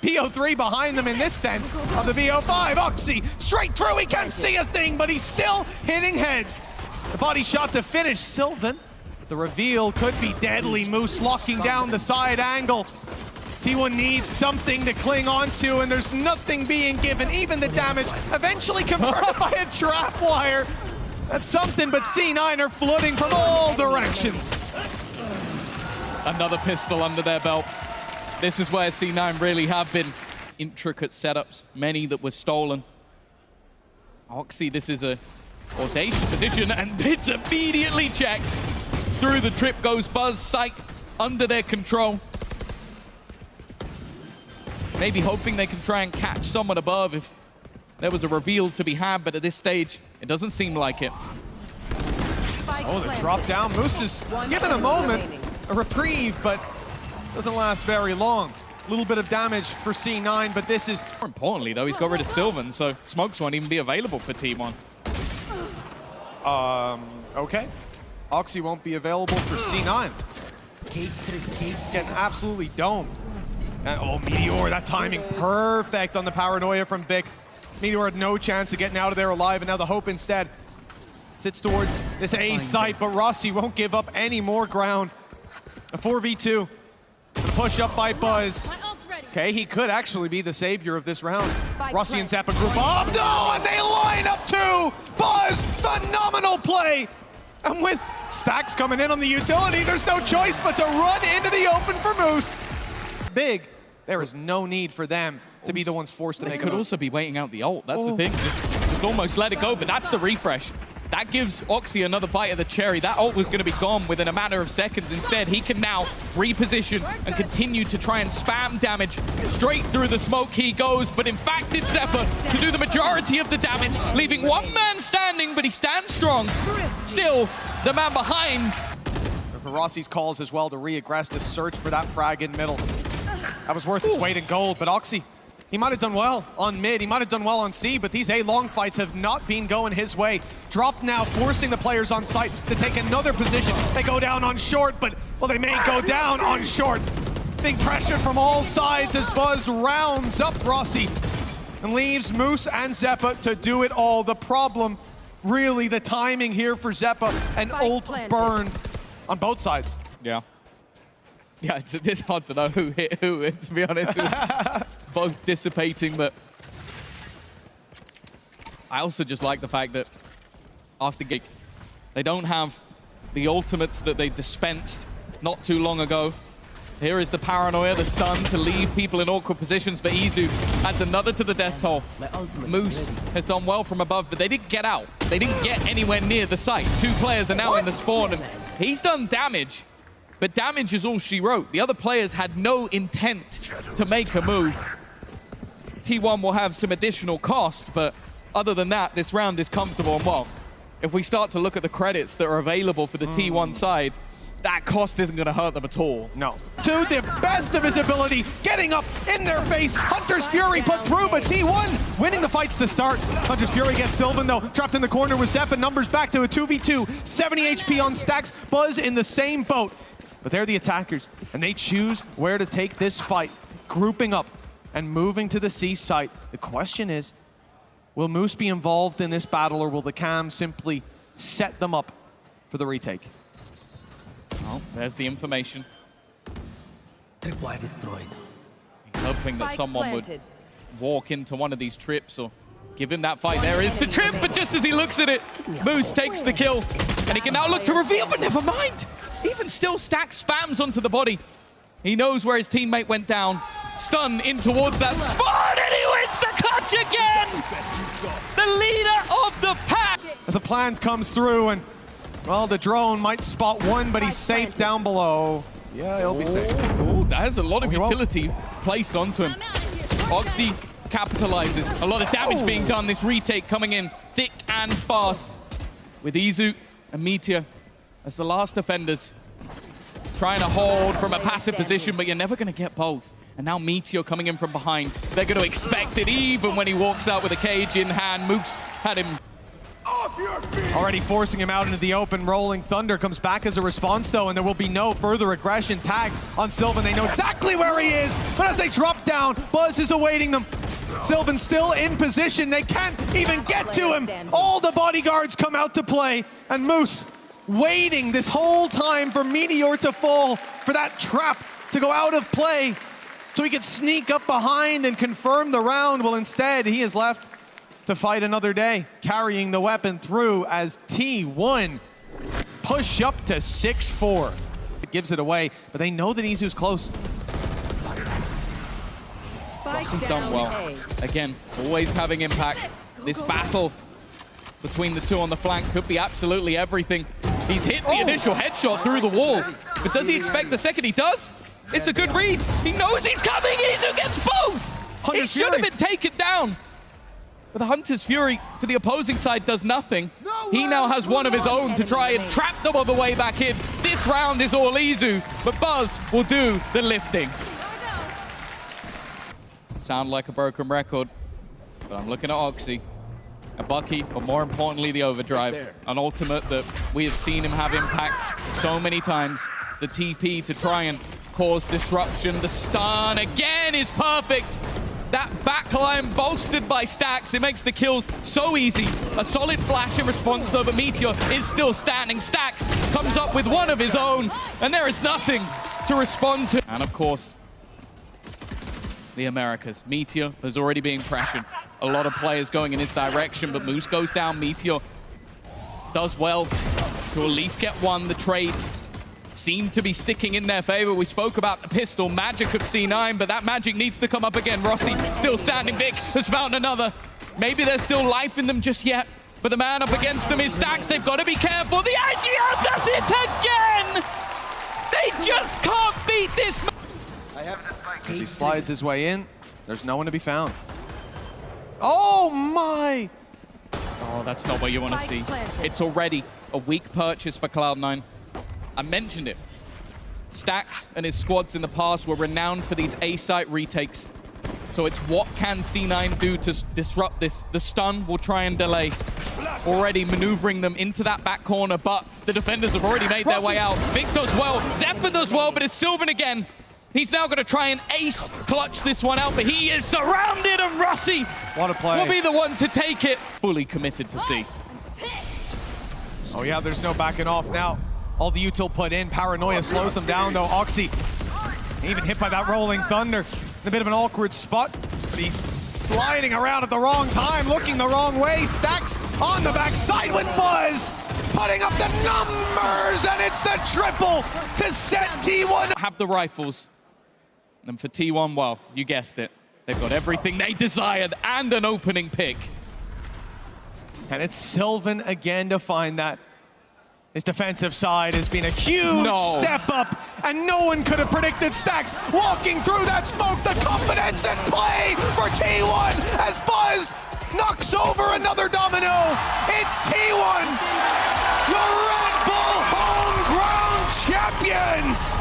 BO3 behind them in this sense of the BO5. Oxy straight through, he can't see a thing, but he's still hitting heads. The body shot to finish Sylvan. The reveal could be deadly. Moose locking down the side angle. T1 needs something to cling onto, and there's nothing being given. Even the damage eventually converted by a trap wire. That's something, but C9 are flooding from all directions. Another pistol under their belt. This is where C9 really have been. Intricate setups, many that were stolen. Oxy, this is a audacious position, and it's immediately checked. Through the trip goes Buzz, sight under their control. Maybe hoping they can try and catch someone above if there was a reveal to be had, but at this stage, it doesn't seem like it. Oh, the drop down. Moose is given a moment, a reprieve, but doesn't last very long. A little bit of damage for C9, but this is... More importantly, though, he's got rid of Sylvan, so smokes won't even be available for T1. Okay. Oxy won't be available for C9. Cage getting absolutely domed. And oh, Meteor, that timing perfect on the paranoia from Vic. Meteor had no chance of getting out of there alive, and now the hope instead sits towards this A site, but Rossi won't give up any more ground. A 4v2. The push up by Buzz. Okay, he could actually be the savior of this round. Rossi and Zappa group up. No, and they line up too! Buzz, phenomenal play! And with stacks coming in on the utility, there's no choice but to run into the open for Moose. Big, there is no need for them to be the ones forced to make it. They could also be waiting out the ult. That's the thing. Just almost let it go, but that's the refresh. That gives Oxy another bite of the cherry. That ult was going to be gone within a matter of seconds. Instead, he can now reposition and continue to try and spam damage. Straight through the smoke he goes, but in fact, it's Zeppa to do the majority of the damage, leaving one man standing, but he stands strong. Still, the man behind. For Rossi's calls as well to re-aggress the search for that frag in middle. That was worth its weight in gold, but Oxy, he might have done well on mid, he might have done well on C, but these A-long fights have not been going his way. Drop now, forcing the players on site to take another position. They go down on short, but, well, they may go down on short. Being pressured from all sides as Buzz rounds up Rossi and leaves Moose and Zeppa to do it all. The problem, really, the timing here for Zeppa, and ult burned on both sides. Yeah. Yeah, it's hard to know who hit who, to be honest. Both dissipating, but I also just like the fact that after Gig, they don't have the ultimates that they dispensed not too long ago. Here is the paranoia, the stun to leave people in awkward positions, but Izu adds another to the death toll. Moose has done well from above, but they didn't get out. They didn't get anywhere near the site. Two players are now in the spawn, and he's done damage. But damage is all she wrote. The other players had no intent to make a move. T1 will have some additional cost, but other than that, this round is comfortable. And well, if we start to look at the credits that are available for the T1 side, that cost isn't going to hurt them at all. No. To the best of his ability, getting up in their face. Hunter's Fury put through, but T1 winning the fights to start. Hunter's Fury gets Sylvan, though. Trapped in the corner with Zeppa. Numbers back to a 2v2. 70 HP on stacks. Buzz in the same boat. But they're the attackers, and they choose where to take this fight, grouping up and moving to the C site. The question is, will Moose be involved in this battle, or will the Cam simply set them up for the retake? Well, there's the information. Tripwire destroyed. He's hoping that someone would walk into one of these trips or give him that fight. There is the trip, but just as he looks at it, Moose takes the kill, and he can now look to reveal, but never mind. Even still, Stack spams onto the body. He knows where his teammate went down. Stun in towards that spot, and he wins the clutch again! The leader of the pack! As the plans comes through, and, well, the drone might spot one, but he's safe down below. Yeah, he'll be safe. Oh, that has a lot of utility placed onto him. Oxy capitalizes. A lot of damage being done. This retake coming in thick and fast. With Izu and Meteor as the last defenders. Trying to hold from a passive position, but you're never going to get both. And now Meteor coming in from behind. They're going to expect it even when he walks out with a cage in hand. Moose had him Already forcing him out into the open. Rolling Thunder comes back as a response, though, and there will be no further aggression. Tag on Sylvan. They know exactly where he is, but as they drop down, Buzz is awaiting them. Sylvan still in position. They can't even get to him. All the bodyguards come out to play, and Moose waiting this whole time for Meteor to fall, for that trap to go out of play, so he could sneak up behind and confirm the round. Well, instead, he is left to fight another day, carrying the weapon through as T1 push up to 6-4. It gives it away, but they know that Izu's close. Rossi's done well. Again, always having impact. This battle between the two on the flank could be absolutely everything. He's hit the initial headshot through the wall, but does he expect the second he does? It's a good read. He knows he's coming. Izu gets both. He should have been taken down. But the Hunter's Fury for the opposing side does nothing. He now has one of his own to try and trap them on the way back in. This round is all Izu, but Buzz will do the lifting. Sound like a broken record, but I'm looking at Oxy, a Bucky, but more importantly, the overdrive. An ultimate that we have seen him have impact so many times. The TP to try and cause disruption. The stun again is perfect. That backline bolstered by Stacks, it makes the kills so easy. A solid flash in response though, but Meteor is still standing. Stacks comes up with one of his own, and there is nothing to respond to. And of course, the Americas. Meteor is already being pressured. A lot of players going in his direction, but Moose goes down. Meteor does well to at least get one. The trades seem to be sticking in their favor. We spoke about the pistol magic of C9, but that magic needs to come up again. Rossi still standing. Vic has found another. Maybe there's still life in them just yet, but the man up against them is Stacks. They've got to be careful. The IGL does it again! They just can't beat this. As he slides his way in, there's no one to be found. Oh my! Oh, that's not what you want to see. It's already a weak purchase for Cloud9. I mentioned it. Stacks and his squads in the past were renowned for these A-site retakes. So it's what can C9 do to disrupt this. The stun will try and delay. Already maneuvering them into that back corner, but the defenders have already made their way out. Vic does well, Zephyr does well, but it's Sylvan again. He's now going to try and ace clutch this one out, but he is surrounded, and Rossi will be the one to take it. Fully committed to C. Oh yeah, there's no backing off now. All the util put in, Paranoia slows them down though. Oxy, even hit by that Rolling Thunder. In a bit of an awkward spot, but he's sliding around at the wrong time, looking the wrong way. Stacks on the backside with Buzz, putting up the numbers, and it's the triple to set T1. Have the rifles, and for T1, well, you guessed it. They've got everything they desired and an opening pick. And it's Sylvan again to find that. His defensive side has been a huge step up, and no one could have predicted Stacks walking through that smoke. The confidence and play for T1 as Buzz knocks over another domino. It's T1, your Red Bull home ground champions.